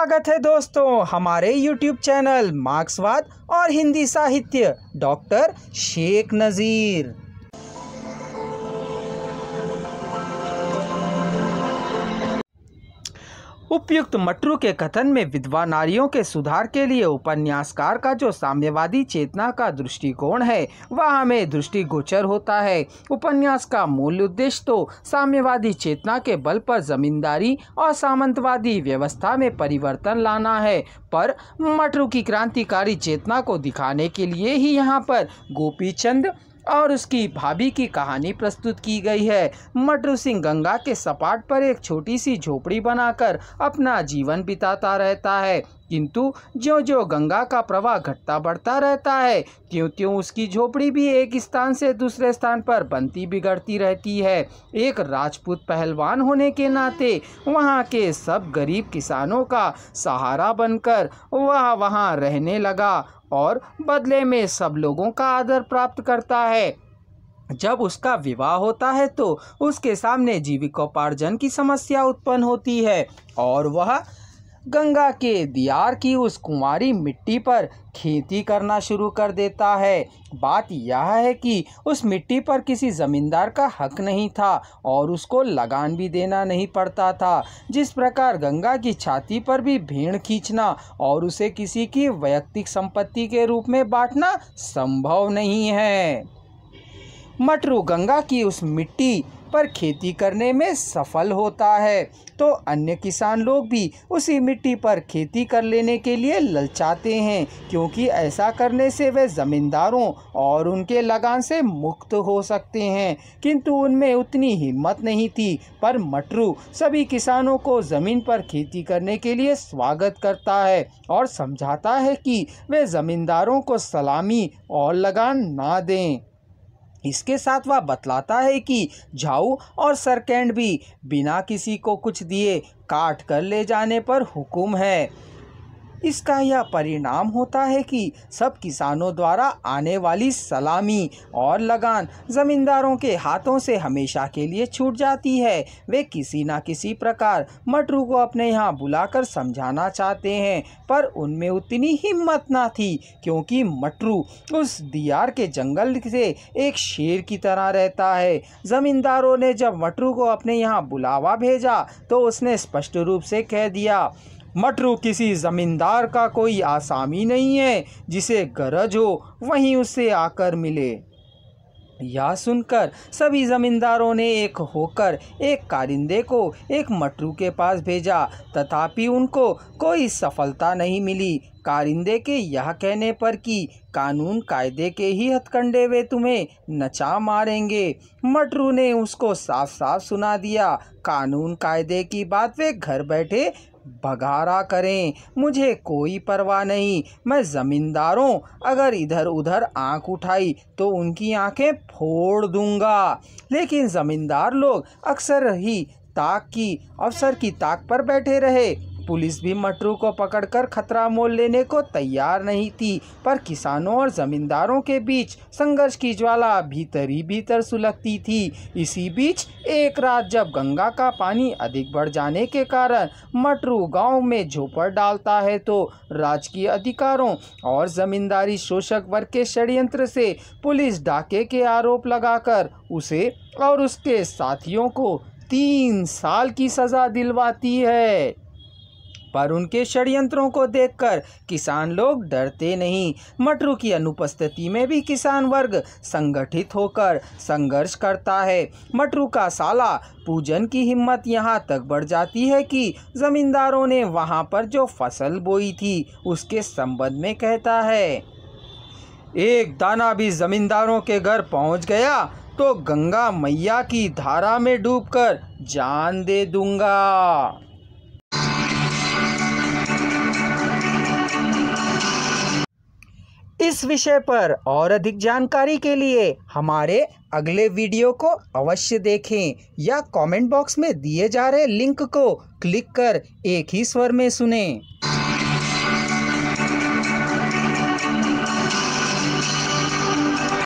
स्वागत है दोस्तों हमारे YouTube चैनल मार्क्सवाद और हिंदी साहित्य डॉक्टर शेख नज़ीर। उपयुक्त मटरू के कथन में विधवा नारियों के सुधार के लिए उपन्यासकार का जो साम्यवादी चेतना का दृष्टिकोण है वह हमें दृष्टिगोचर होता है। उपन्यास का मूल उद्देश्य तो साम्यवादी चेतना के बल पर जमींदारी और सामंतवादी व्यवस्था में परिवर्तन लाना है, पर मटरू की क्रांतिकारी चेतना को दिखाने के लिए ही यहाँ पर गोपी चंद और उसकी भाभी की कहानी प्रस्तुत की गई है। मटरू सिंह गंगा के सपाट पर एक छोटी सी झोपड़ी बनाकर अपना जीवन बिताता रहता है, किंतु ज्यों ज्यों गंगा का प्रवाह घटता बढ़ता रहता है त्यों त्यों उसकी झोपड़ी भी एक स्थान से दूसरे स्थान पर बनती बिगड़ती रहती है। एक राजपूत पहलवान होने के नाते वहाँ के सब गरीब किसानों का सहारा बनकर वह वहाँ रहने लगा और बदले में सब लोगों का आदर प्राप्त करता है। जब उसका विवाह होता है तो उसके सामने जीविकोपार्जन की समस्या उत्पन्न होती है और वह गंगा के दियार की उस कुंवारी मिट्टी पर खेती करना शुरू कर देता है। बात यह है कि उस मिट्टी पर किसी ज़मींदार का हक नहीं था और उसको लगान भी देना नहीं पड़ता था। जिस प्रकार गंगा की छाती पर भी भेड़ खींचना और उसे किसी की वैयक्तिक संपत्ति के रूप में बांटना संभव नहीं है। मटरू गंगा की उस मिट्टी पर खेती करने में सफल होता है तो अन्य किसान लोग भी उसी मिट्टी पर खेती कर लेने के लिए ललचाते हैं, क्योंकि ऐसा करने से वे ज़मींदारों और उनके लगान से मुक्त हो सकते हैं। किंतु उनमें उतनी हिम्मत नहीं थी, पर मटरू सभी किसानों को ज़मीन पर खेती करने के लिए स्वागत करता है और समझाता है कि वे ज़मींदारों को सलामी और लगान ना दें। इसके साथ वह बतलाता है कि झाऊ और सरकैंड भी बिना किसी को कुछ दिए काट कर ले जाने पर हुक्म है। इसका यह परिणाम होता है कि सब किसानों द्वारा आने वाली सलामी और लगान ज़मींदारों के हाथों से हमेशा के लिए छूट जाती है। वे किसी न किसी प्रकार मटरू को अपने यहाँ बुलाकर समझाना चाहते हैं, पर उनमें उतनी हिम्मत ना थी, क्योंकि मटरू उस दियार के जंगल से एक शेर की तरह रहता है। ज़मींदारों ने जब मटरू को अपने यहाँ बुलावा भेजा तो उसने स्पष्ट रूप से कह दिया, मटरू किसी ज़मींदार का कोई आसामी नहीं है, जिसे गरज हो वहीं उससे आकर मिले। यह सुनकर सभी ज़मींदारों ने एक होकर एक कारिंदे को एक मटरू के पास भेजा, तथापि उनको कोई सफलता नहीं मिली। कारिंदे के यह कहने पर कि कानून कायदे के ही हथकंडे वे तुम्हें नचा मारेंगे, मटरू ने उसको साफ साफ सुना दिया, कानून कायदे की बात वे घर बैठे बघारा करें, मुझे कोई परवाह नहीं। मैं ज़मींदारों अगर इधर उधर आंख उठाई तो उनकी आंखें फोड़ दूंगा। लेकिन ज़मींदार लोग अक्सर ही अफसर की ताक पर बैठे रहे। पुलिस भी मटरू को पकड़कर खतरा मोल लेने को तैयार नहीं थी, पर किसानों और ज़मींदारों के बीच संघर्ष की ज्वाला भीतर ही भीतर सुलगती थी। इसी बीच एक रात जब गंगा का पानी अधिक बढ़ जाने के कारण मटरू गांव में झोपड़ डालता है तो राजकीय अधिकारों और ज़मींदारी शोषक वर्ग के षड्यंत्र से पुलिस डाके के आरोप लगाकर उसे और उसके साथियों को 3 साल की सज़ा दिलवाती है। पर उनके षड्यंत्रों को देखकर किसान लोग डरते नहीं। मटरू की अनुपस्थिति में भी किसान वर्ग संगठित होकर संघर्ष करता है। मटरू का साला पूजन की हिम्मत यहाँ तक बढ़ जाती है कि ज़मींदारों ने वहाँ पर जो फसल बोई थी उसके संबंध में कहता है, एक दाना भी ज़मींदारों के घर पहुँच गया तो गंगा मैया की धारा में डूबकर जान दे दूंगा। इस विषय पर और अधिक जानकारी के लिए हमारे अगले वीडियो को अवश्य देखें या कमेंट बॉक्स में दिए जा रहे लिंक को क्लिक कर एक ही स्वर में सुनें।